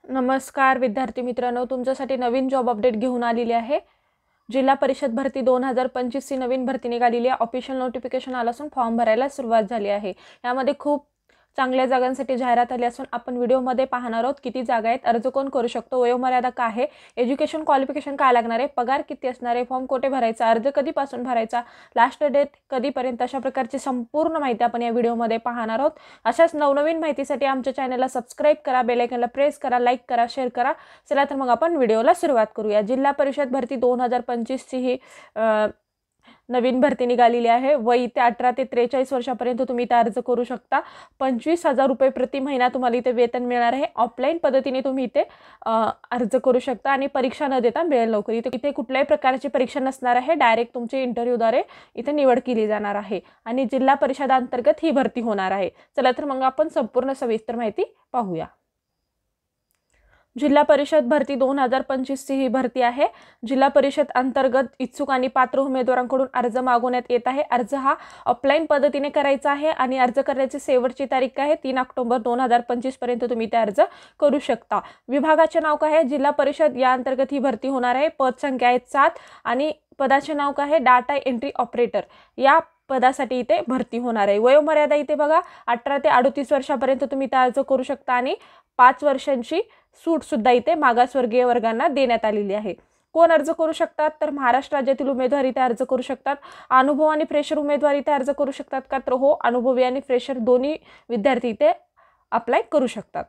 नमस्कार विद्यार्थी मित्रांनो, तुमच्यासाठी नवीन जॉब अपडेट घेऊन आलेली आहे। जिल्हा परिषद भरती 2025 ची नवीन भरती निघालेली आहे। ऑफिशियल नोटिफिकेशन आलं असून फॉर्म भरायला सुरुवात झाली आहे। यामध्ये खूप चांगल्या जागांसाठी जाहिरात आली असून आपण व्हिडिओमध्ये पाहणार आहोत किती जागा आहेत, अर्ज कोण करू शकतो, वयोमर्यादा काय आहे, एज्युकेशन क्वालिफिकेशन काय लागणार आहे, पगार किती असणार आहे, फॉर्म कुठे भरायचा, अर्ज कधीपासून भरायचा, लास्ट डेट कधीपर्यंत, अशा प्रकारची संपूर्ण माहिती आपण या व्हिडिओमध्ये पाहणार आहोत। अशाच नवनवीन माहितीसाठी आमच्या चॅनलला सबस्क्राइब करा, बेल आयकॉनला प्रेस करा, लाईक करा, शेअर करा। चला तर मग आपण व्हिडिओला सुरुवात करूया। जिल्हा परिषद भरती 2025 ची ही नवीन भरती निघालेली आहे। वय इथे 18 ते 43 वर्षापर्यंत तुम्ही इथे अर्ज करू शकता। 25,000 रुपये प्रति महिना तुम्हाला इथे वेतन मिळणार आहे। ऑफलाईन पद्धतीने तुम्ही इथे अर्ज करू शकता आणि परीक्षा न देता मिळेल नोकरी। इथे कुठल्याही प्रकारची परीक्षा नसणार आहे, डायरेक्ट तुमची इंटरव्ह्यूद्वारे इथे निवड केली जाणार आहे आणि जिल्हा परिषदांतर्गत ही भरती होणार आहे। चला तर मग आपण संपूर्ण सविस्तर माहिती पाहूया। जिल्हा परिषद भरती 2025 ची ही भरती आहे। जिल्हा परिषद अंतर्गत इच्छुक आणि पात्र उमेदवारांकडून अर्ज मागवण्यात येत आहे। अर्ज हा ऑफलाईन पद्धतीने करायचा आहे आणि अर्ज करण्याची शेवटची तारीख आहे 3 ऑक्टोबर 2025 पर्यंत तुम्ही ते अर्ज करू शकता। विभागाचे नाव काय आहे, जिल्हा परिषद या अंतर्गत ही भरती होणार आहे। पद संख्या आहे 7 आणि पदाचे नाव काय आहे, डाटा एंट्री ऑपरेटर या पदासाठी इथे भरती होणार आहे। वयोमर्यादा इथे बघा 18 ते 38 वर्षापर्यंत तुम्ही ते अर्ज करू शकता आणि 5 वर्षांची सूट सुद्धा इथे मागासवर्गीय वर्गांना देण्यात आलेली आहे। कोण अर्ज करू शकतात, तर महाराष्ट्र राज्यातील उमेदवार इथे अर्ज करू शकतात। अनुभव आणि फ्रेशर उमेदवार इथे अर्ज करू शकतात का, तर हो, अनुभवी आणि फ्रेशर दोन्ही विद्यार्थी इथे अप्लाय करू शकतात।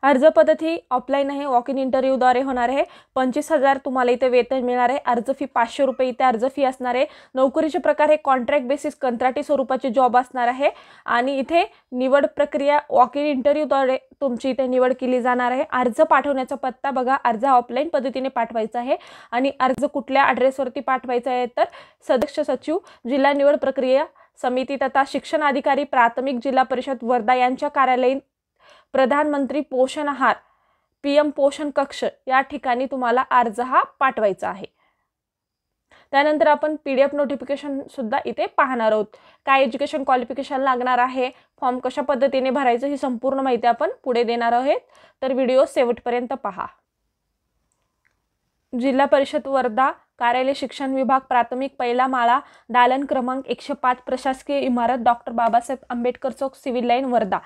अर्ज पद्धत ही ऑफलाईन आहे, वॉक इन इंटरव्ह्यूद्वारे होणार आहे। 25,000 तुम्हाला इथे वेतन मिळणार आहे। अर्ज फी 500 रुपये इथे अर्ज फी असणार आहे। नोकरीचे प्रकार हे कॉन्ट्रॅक्ट बेसिस कंत्राटी स्वरूपाची जॉब असणार आहे आणि इथे निवड प्रक्रिया वॉक इन इंटरव्ह्यूद्वारे तुमची इथे निवड केली जाणार आहे। अर्ज पाठवण्याचा पत्ता बघा, अर्ज ऑफलाईन पद्धतीने पाठवायचा आहे आणि अर्ज कुठल्या ॲड्रेसवरती पाठवायचा आहे, तर सदस्य सचिव, जिल्हा निवड प्रक्रिया समिती तथा शिक्षण अधिकारी प्राथमिक जिल्हा परिषद वर्धा यांच्या कार्यालयीन प्रधानमंत्री पोषण आहार PM पोषण कक्ष या ठिकाणी तुम्हाला अर्ज हा पाठवायचा आहे। त्यानंतर आपण PDF नोटिफिकेशन सुद्धा इथे पाहणार आहोत। काय एज्युकेशन क्वालिफिकेशन लागणार आहे, फॉर्म कशा पद्धतीने भरायचं, ही संपूर्ण माहिती आपण पुढे देणार आहोत, तर व्हिडिओ शेवटपर्यंत पहा। जिल्हा परिषद वर्धा कार्यालय शिक्षण विभाग प्राथमिक पहिला माळा दालन क्रमांक 105 प्रशासकीय इमारत डॉक्टर बाबासाहेब आंबेडकर चौक सिव्हिल लाईन वर्धा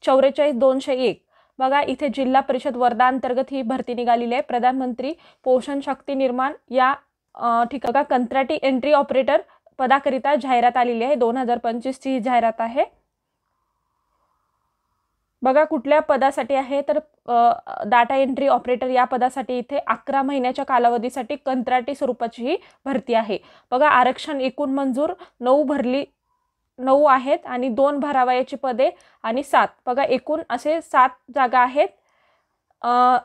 44,201। बघा इथे जिल्हा परिषद वर्धा अंतर्गत ही भरती निघालेली आहे। प्रधानमंत्री पोषण शक्ती निर्माण या ठिकाणी कंत्राटी एंट्री ऑपरेटर पदाकरिता जाहिरात आलेली आहे। 2025 ची ही जाहिरात आहे। बघा कुठल्या पदासाठी आहे, तर डाटा एंट्री ऑपरेटर या पदासाठी इथे 11 महिन्याच्या कालावधीसाठी कंत्राटी स्वरूपाची ही भरती आहे। बघा आरक्षण एकूण मंजूर 9 आहेत आणि 2 भरावयाची पदे आणि 7, बघा एकूण असे 7 जागा आहेत।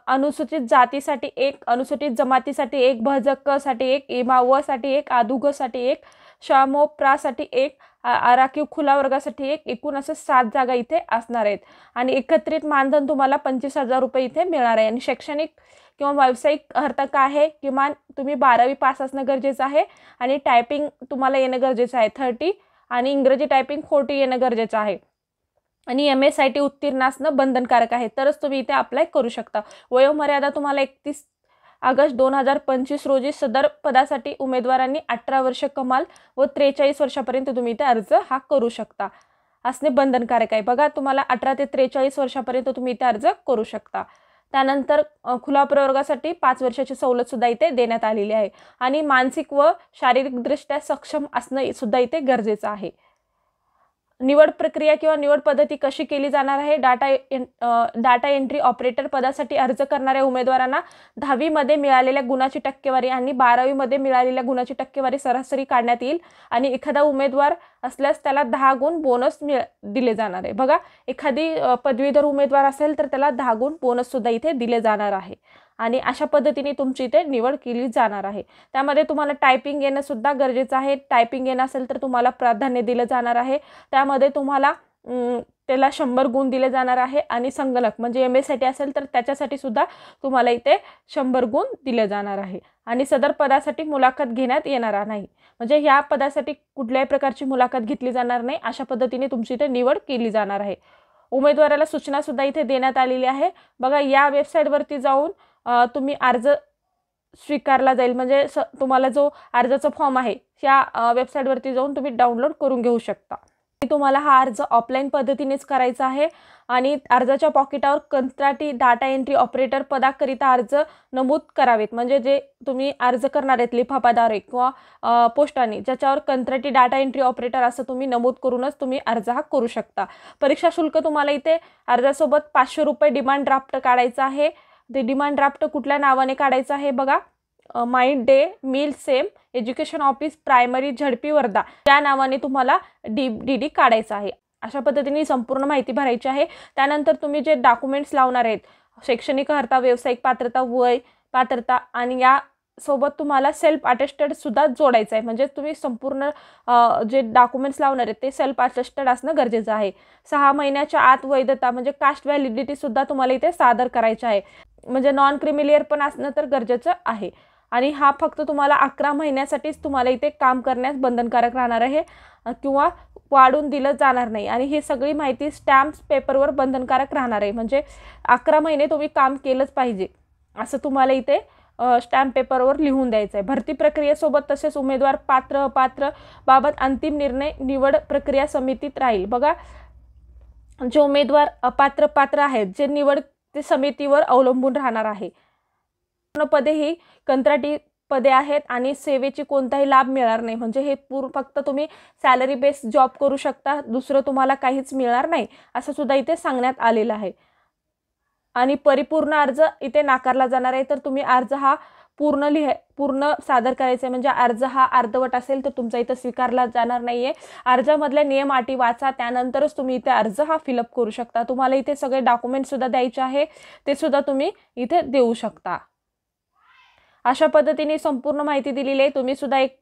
अनुसूचित जातीसाठी 1, अनुसूचित जमातीसाठी 1, भजक साठी 1, इमा व साठी 1, आदुग साठी 1, शामोप्रा साठी 1, आराखीव खुला वर्गासाठी 1, एकूण असे 7 जागा इथे असणार आहेत आणि एकत्रित मानधन तुम्हाला 25,000 रुपये इथे मिळणार आहे। आणि शैक्षणिक किंवा व्यावसायिक अर्हता काय आहे, किमान तुम्ही 12वी पास असणं गरजेचं आहे आणि टायपिंग तुम्हाला येणं गरजेचं आहे 30 आणि इंग्रजी टायपिंग 40 येणं गरजेचं आहे आणि MSIT उत्तीर्ण असणं बंधनकारक आहे, तरच तुम्ही इथे अप्लाय करू शकता। वयोमर्यादा तुम्हाला 31 ऑगस्ट 2025 रोजी सदर पदासाठी उमेदवारांनी 18 वर्ष कमाल व 43 वर्षापर्यंत तुम्ही इथे अर्ज हा करू शकता असणे बंधनकारक आहे। बघा तुम्हाला 18 ते 43 वर्षापर्यंत तुम्ही इथे अर्ज करू शकता। त्यानंतर खुला प्रवर्गासाठी 5 वर्षाची सवलत सुद्धा इथे देण्यात आलेली आहे आणि मानसिक व शारीरिकदृष्ट्या सक्षम असणं सुद्धा इथे गरजेचं आहे। निवड प्रक्रिया किंवा निवड पद्धती कशी केली जाणार आहे, डाटा एंट्री ऑपरेटर पदासाठी अर्ज करणाऱ्या उमेदवारांना 10वी मध्ये मिळालेल्या गुणाची टक्केवारी आणि 12वी मध्ये मिळालेल्या गुणाची टक्केवारी सरासरी काढण्यात येईल आणि एखादा उमेदवार असल्यास त्याला 10 गुण बोनस दिले जाणार आहे। बघा एखादी पदवीधर उमेदवार असेल तर त्याला 10 गुण बोनस सुद्धा इथे दिले जाणार आहे आणि अशा पद्धतीने तुमची इथे निवड केली जाणार आहे। त्यामध्ये तुम्हाला टायपिंग येणं सुद्धा गरजेचं आहे। टायपिंग येणं असेल तर तुम्हाला प्राधान्य दिलं जाणार आहे। त्यामध्ये तुम्हाला त्याला 100 गुण दिले जाणार आहे आणि संगणक म्हणजे MSIT असेल तर त्याच्यासाठी सुद्धा तुम्हाला इथे 100 गुण दिले जाणार आहे आणि सदर पदासाठी मुलाखत घेण्यात येणार नाही, म्हणजे ह्या पदासाठी कुठल्याही प्रकारची मुलाखत घेतली जाणार नाही। अशा पद्धतीने तुमची इथे निवड केली जाणार आहे। उमेदवाराला सूचना सुद्धा इथे देण्यात आलेली आहे। बघा या वेबसाईटवरती जाऊन तुम्ही अर्ज स्वीकारला जाईल, म्हणजे तुम्हाला जो अर्जाचा फॉर्म आहे त्या वेबसाईटवरती जाऊन तुम्ही डाउनलोड करून घेऊ शकता। तुम्हाला हा अर्ज ऑफलाईन पद्धतीनेच करायचा आहे आणि अर्जाच्या पॉकेटावर कंत्राटी डाटा एंट्री ऑपरेटर पदाकरिता अर्ज नमूद करावेत, म्हणजे जे तुम्ही अर्ज करणार आहेत लिफाफाद्वारे किंवा पोस्टाने ज्याच्यावर कंत्राटी डाटा एंट्री ऑपरेटर असं तुम्ही नमूद करूनच तुम्ही अर्ज हा करू शकता। परीक्षा शुल्क तुम्हाला इथे अर्जासोबत 500 रुपये डिमांड ड्राफ्ट काढायचा आहे। ते डिमांड ड्राफ्ट कुठल्या नावाने काढायचं आहे बघा, mid day meal same education office primary झडपी वर्धा त्या नावाने तुम्हाला डी काढायचा आहे। अशा पद्धतीने संपूर्ण माहिती भरायची आहे। त्यानंतर तुम्ही जे डॉक्युमेंट्स लावणार आहेत, शैक्षणिक अर्हता, व्यावसायिक पात्रता, वय पात्रता आणि या सोबत तुम्हाला सेल्फ अटेस्टेड सुद्धा जोडायचं आहे, म्हणजे तुम्ही संपूर्ण जे डॉक्युमेंट्स लावणार आहेत ते सेल्फ अटेस्टेड असणं गरजेचं आहे। 6 महिन्याच्या आत वैधता म्हणजे कास्ट व्हॅलिडिटी सुद्धा तुम्हाला इथे सादर करायची आहे, म्हणजे नॉन क्रिमिलियर पण असणं तर गरजेचं आहे। आणि हा फक्त तुम्हाला 11 महिन्यासाठीच तुम्हाला इथे काम करण्यास बंधनकारक राहणार आहे किंवा वाढून दिलं जाणार नाही। आणि ही सगळी माहिती स्टॅम्प्स पेपरवर बंधनकारक राहणार आहे, म्हणजे 11 महिने तुम्ही काम केलंच पाहिजे असं तुम्हाला इथे स्टॅम्प पेपरवर लिहून द्यायचं आहे। भरती प्रक्रियेसोबत तसेच उमेदवार पात्र अपात्र बाबत अंतिम निर्णय निवड प्रक्रिया समितीत राहील। बघा जे उमेदवार अपात्र पात्र आहेत जे निवड ते समितीवर अवलंबून राहणार आहे। पदे ही कंत्राटी पदे आहेत आणि सेवेची कोणताही लाभ मिळणार नाही, म्हणजे हे फक्त तुम्ही सॅलरी बेस जॉब करू शकता, दुसरं तुम्हाला काहीच मिळणार नाही असं सुद्धा इथे सांगण्यात आलेलं आहे। आणि परिपूर्ण अर्ज इथे नाकारला जाणार आहे, तर तुम्ही अर्ज हा पूर्ण सादर करायचा आहे, म्हणजे अर्ज हा अर्धवट असेल तर तुमचा इथे स्वीकारला जाणार नाहीये। अर्जामधल्या नियम अटी वाचा, त्यानंतरच तुम्ही इथे अर्ज हा फिलअप करू शकता। तुम्हाला इथे सगळे डॉक्युमेंट सुद्धा द्यायचे आहे, ते सुद्धा तुम्ही इथे देऊ शकता। अशा पद्धतीने संपूर्ण माहिती दिलेली आहे, तुम्ही सुद्धा एक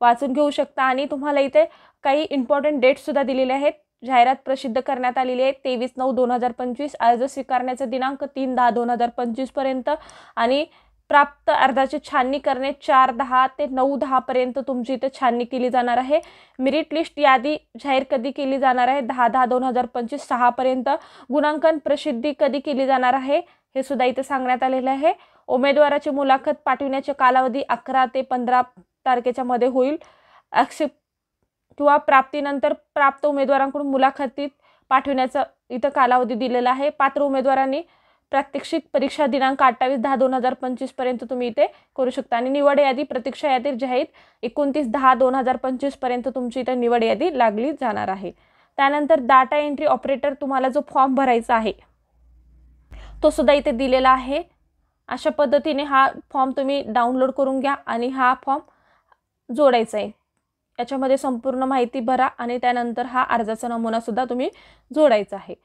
वाचून घेऊ शकता। आणि तुम्हाला इथे काही इम्पॉर्टंट डेट्स सुद्धा दिलेले आहेत। जाहिरात प्रसिद्ध करण्यात आलेली आहे 23/9/2025, अर्ज स्वीकारण्याचा दिनांक 3/10/2025 पर्यंत आणि प्राप्त अर्जाची छाननी करणे 4/10 ते 9/10 पर्यंत तुमची इथे छाननी केली जाणार आहे। मेरिट लिस्ट यादी जाहीर कधी केली जाणार आहे 10/10/2025 6 पर्यंत। गुणांकन प्रसिद्धी कधी केली जाणार आहे हे सुद्धा इथे सांगण्यात आलेलं आहे। उमेदवाराची मुलाखत पाठविण्याचे कालावधी 11 ते 15 तारखेच्या मध्ये होईल। ॲक्सेप्ट किंवा प्राप्तीनंतर प्राप्त उमेदवारांकडून मुलाखतीत पाठविण्याचा इथं कालावधी दिलेला आहे। पात्र उमेदवारांनी प्रात्यक्षिक परीक्षा दिनांक 28/10/2025 पर्यंत तुम्ही इथे करू शकता आणि निवड यादी प्रतीक्षा यादी जाहीर 29/10/2025 पर्यंत तुमची इथे निवड यादी लागली जाणार आहे। त्यानंतर डाटा एंट्री ऑपरेटर तुम्हाला जो फॉर्म भरायचा आहे तो सुद्धा इथे दिलेला आहे। अशा पद्धतीने हा फॉर्म तुम्ही डाउनलोड करून घ्या आणि हा फॉर्म जोडायचा आहे, याच्यामध्ये संपूर्ण माहिती भरा आणि त्यानंतर हा अर्जाचा नमुना सुद्धा तुम्ही जोडायचा आहे।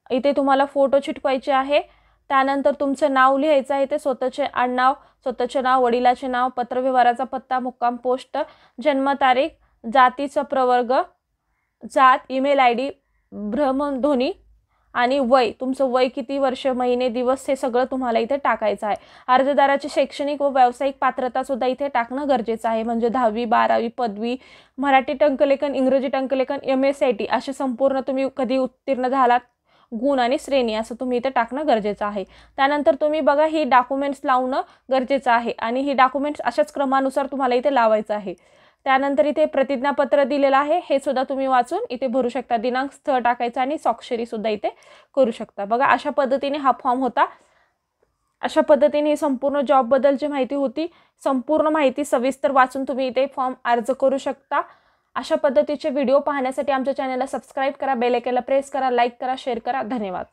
इथे तुम्हाला फोटो चिटकवायचे आहे, त्यानंतर तुमचं नाव लिहायचं आहे, ते स्वतःचे आडनाव, स्वतःचे नाव, वडिलाचे नाव, पत्रव्यवहाराचा पत्ता, मुक्काम पोस्ट, जन्मतारीख, जातीचा प्रवर्ग, जात, ईमेल ID, भ्रमणध्वनी आणि वय, तुमचं वय किती वर्ष, महिने, दिवस हे सगळं तुम्हाला इथे टाकायचं आहे। अर्जदाराची शैक्षणिक व व्यावसायिक पात्रता सुद्धा इथे टाकणं गरजेचं आहे, म्हणजे 10वी 12वी पदवी, मराठी टंकलेखन, इंग्रजी टंकलेखन, MSIT असे संपूर्ण तुम्ही कधी उत्तीर्ण झालात, गुण आणि श्रेणी असं तुम्ही इथे टाकणं गरजेचं आहे। त्यानंतर तुम्ही बघा ही डॉक्युमेंट्स लावणं गरजेचं आहे आणि ही डॉक्युमेंट्स अशाच क्रमानुसार तुम्हाला इथे लावायचं आहे। त्यानंतर इथे प्रतिज्ञापत्र दिलेलं आहे, हे सुद्धा तुम्ही वाचून इथे भरू शकता, दिनांक, स्थळ टाकायचं आणि स्वाक्षरी सुद्धा इथे करू शकता। बघा अशा पद्धतीने हा फॉर्म होता। अशा पद्धतीने संपूर्ण जॉब बद्दलची माहिती होती। संपूर्ण माहिती सविस्तर वाचून तुम्ही इथे फॉर्म अर्ज करू शकता। अशा पद्धतीचे व्हिडिओ पाहण्यासाठी आमच्या चॅनलला सबस्क्राइब करा, बेल आयकॉनला प्रेस करा, लाईक करा, शेअर करा। धन्यवाद।